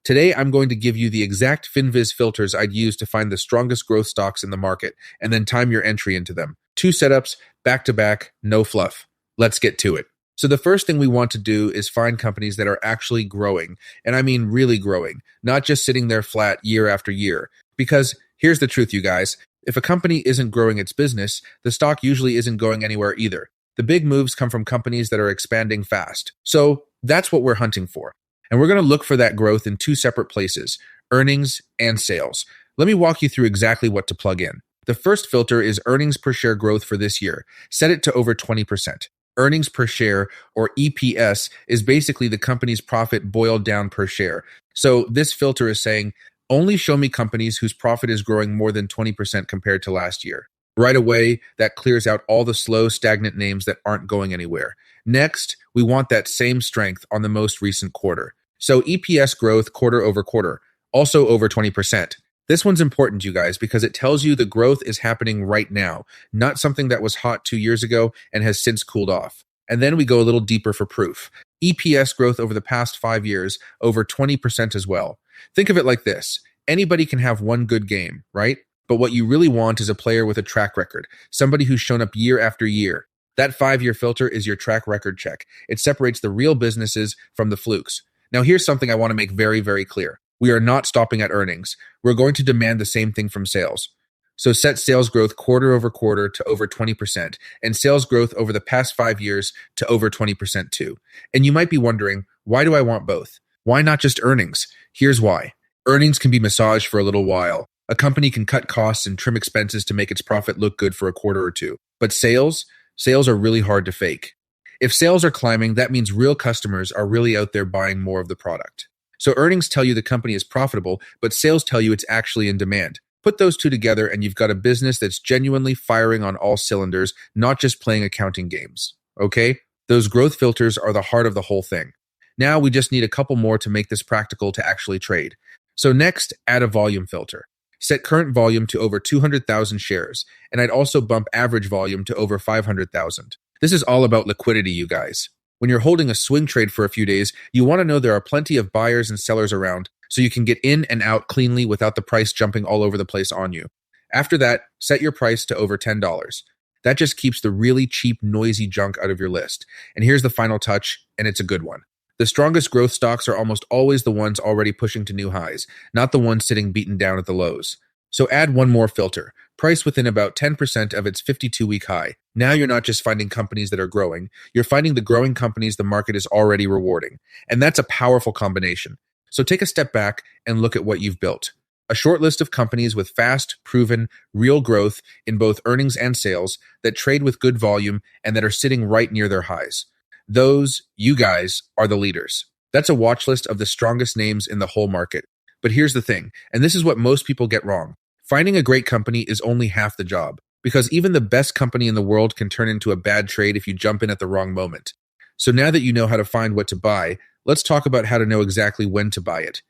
Today, I'm going to give you the exact Finviz filters I'd use to find the strongest growth stocks in the market, and then time your entry into them. 2 setups, back to back, no fluff. Let's get to it. So the first thing we want to do is find companies that are actually growing, and I mean really growing, not just sitting there flat year after year. Because here's the truth, you guys. If a company isn't growing its business, the stock usually isn't going anywhere either. The big moves come from companies that are expanding fast. So that's what we're hunting for. And we're going to look for that growth in 2 separate places, earnings and sales. Let me walk you through exactly what to plug in. The first filter is earnings per share growth for this year. Set it to over 20%. Earnings per share, or EPS, is basically the company's profit boiled down per share. So this filter is saying, only show me companies whose profit is growing more than 20% compared to last year. Right away, that clears out all the slow, stagnant names that aren't going anywhere. Next, we want that same strength on the most recent quarter. So EPS growth quarter over quarter, also over 20%. This one's important, you guys, because it tells you the growth is happening right now, not something that was hot 2 years ago and has since cooled off. And then we go a little deeper for proof. EPS growth over the past 5 years, over 20% as well. Think of it like this. Anybody can have one good game, right? But what you really want is a player with a track record, somebody who's shown up year after year. That 5-year filter is your track record check. It separates the real businesses from the flukes. Now, here's something I want to make very, very clear. We are not stopping at earnings. We're going to demand the same thing from sales. So set sales growth quarter over quarter to over 20% and sales growth over the past 5 years to over 20% too. And you might be wondering, why do I want both? Why not just earnings? Here's why. Earnings can be massaged for a little while. A company can cut costs and trim expenses to make its profit look good for a quarter or two. But sales are really hard to fake. If sales are climbing, that means real customers are really out there buying more of the product. So earnings tell you the company is profitable, but sales tell you it's actually in demand. Put those two together and you've got a business that's genuinely firing on all cylinders, not just playing accounting games. Okay? Those growth filters are the heart of the whole thing. Now we just need a couple more to make this practical to actually trade. So next, add a volume filter. Set current volume to over 200,000 shares, and I'd also bump average volume to over 500,000. This is all about liquidity, you guys. When you're holding a swing trade for a few days, you want to know there are plenty of buyers and sellers around, so you can get in and out cleanly without the price jumping all over the place on you. After that, set your price to over $10. That just keeps the really cheap, noisy junk out of your list. And here's the final touch, and it's a good one. The strongest growth stocks are almost always the ones already pushing to new highs, not the ones sitting beaten down at the lows. So add one more filter. Price within about 10% of its 52-week high. Now you're not just finding companies that are growing, you're finding the growing companies the market is already rewarding. And that's a powerful combination. So take a step back and look at what you've built. A short list of companies with fast, proven, real growth in both earnings and sales that trade with good volume and that are sitting right near their highs. Those, you guys, are the leaders. That's a watch list of the strongest names in the whole market. But here's the thing, and this is what most people get wrong. Finding a great company is only half the job, because even the best company in the world can turn into a bad trade if you jump in at the wrong moment. So now that you know how to find what to buy, let's talk about how to know exactly when to buy it.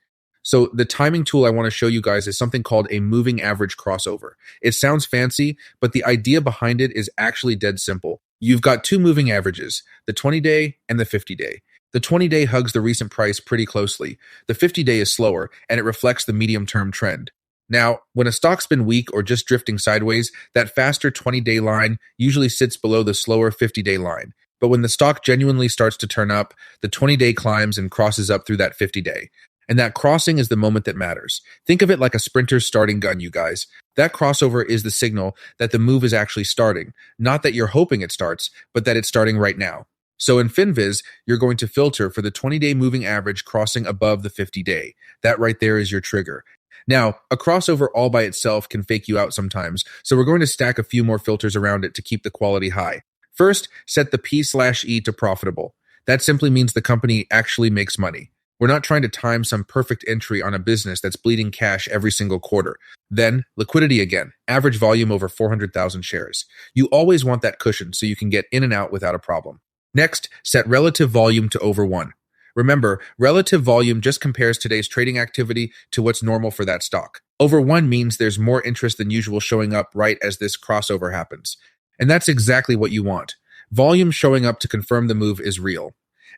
So the timing tool I want to show you guys is something called a moving average crossover. It sounds fancy, but the idea behind it is actually dead simple. You've got 2 moving averages, the 20-day and the 50-day. The 20-day hugs the recent price pretty closely. The 50-day is slower, and it reflects the medium-term trend. Now, when a stock's been weak or just drifting sideways, that faster 20-day line usually sits below the slower 50-day line. But when the stock genuinely starts to turn up, the 20-day climbs and crosses up through that 50-day. And that crossing is the moment that matters. Think of it like a sprinter's starting gun, you guys. That crossover is the signal that the move is actually starting. Not that you're hoping it starts, but that it's starting right now. So in Finviz, you're going to filter for the 20-day moving average crossing above the 50-day. That right there is your trigger. Now, a crossover all by itself can fake you out sometimes, so we're going to stack a few more filters around it to keep the quality high. First, set the P/E to profitable. That simply means the company actually makes money. We're not trying to time some perfect entry on a business that's bleeding cash every single quarter. Then, liquidity again, average volume over 400,000 shares. You always want that cushion so you can get in and out without a problem. Next, set relative volume to over 1. Remember, relative volume just compares today's trading activity to what's normal for that stock. Over 1 means there's more interest than usual showing up right as this crossover happens. And that's exactly what you want. Volume showing up to confirm the move is real.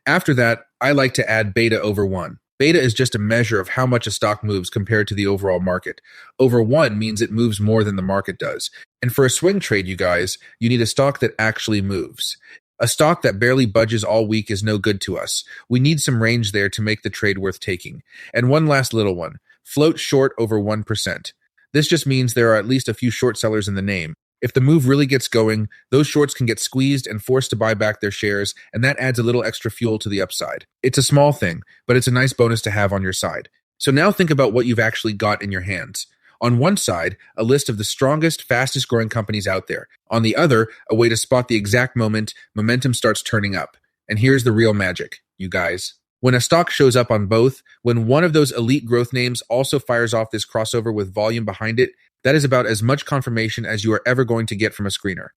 After that, I like to add beta over 1. Beta is just a measure of how much a stock moves compared to the overall market. Over 1 means it moves more than the market does. And for a swing trade, you guys, you need a stock that actually moves. A stock that barely budges all week is no good to us. We need some range there to make the trade worth taking. And one last little one. Float short over 1%. This just means there are at least a few short sellers in the name. If the move really gets going, those shorts can get squeezed and forced to buy back their shares, and that adds a little extra fuel to the upside. It's a small thing, but it's a nice bonus to have on your side. So now think about what you've actually got in your hands. On one side, a list of the strongest, fastest growing companies out there. On the other, a way to spot the exact moment momentum starts turning up. And here's the real magic, you guys. When a stock shows up on both, when one of those elite growth names also fires off this crossover with volume behind it, that is about as much confirmation as you are ever going to get from a screener.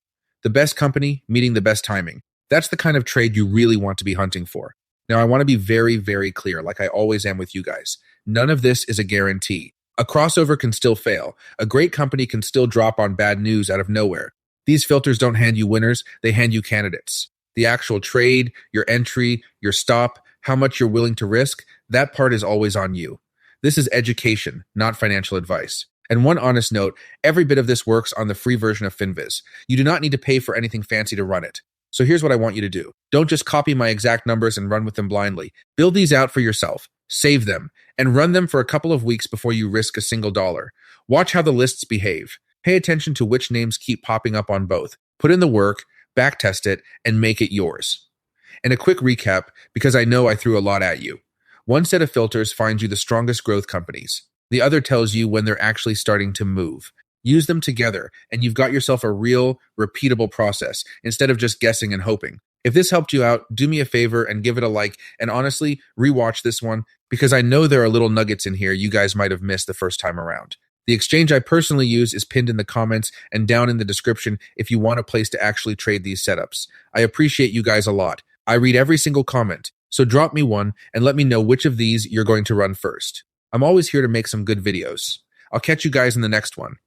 The best company meeting the best timing. That's the kind of trade you really want to be hunting for. Now, I want to be very, very clear, like I always am with you guys. None of this is a guarantee. A crossover can still fail. A great company can still drop on bad news out of nowhere. These filters don't hand you winners, they hand you candidates. The actual trade, your entry, your stop, how much you're willing to risk, that part is always on you. This is education, not financial advice. And one honest note, every bit of this works on the free version of Finviz. You do not need to pay for anything fancy to run it. So here's what I want you to do. Don't just copy my exact numbers and run with them blindly. Build these out for yourself, save them, and run them for a couple of weeks before you risk a single dollar. Watch how the lists behave. Pay attention to which names keep popping up on both. Put in the work, backtest it, and make it yours. And a quick recap, because I know I threw a lot at you. One set of filters finds you the strongest growth companies. The other tells you when they're actually starting to move. Use them together, and you've got yourself a real, repeatable process, instead of just guessing and hoping. If this helped you out, do me a favor and give it a like, and honestly, rewatch this one, because I know there are little nuggets in here you guys might have missed the first time around. The exchange I personally use is pinned in the comments and down in the description if you want a place to actually trade these setups. I appreciate you guys a lot. I read every single comment, so drop me one and let me know which of these you're going to run first. I'm always here to make some good videos. I'll catch you guys in the next one.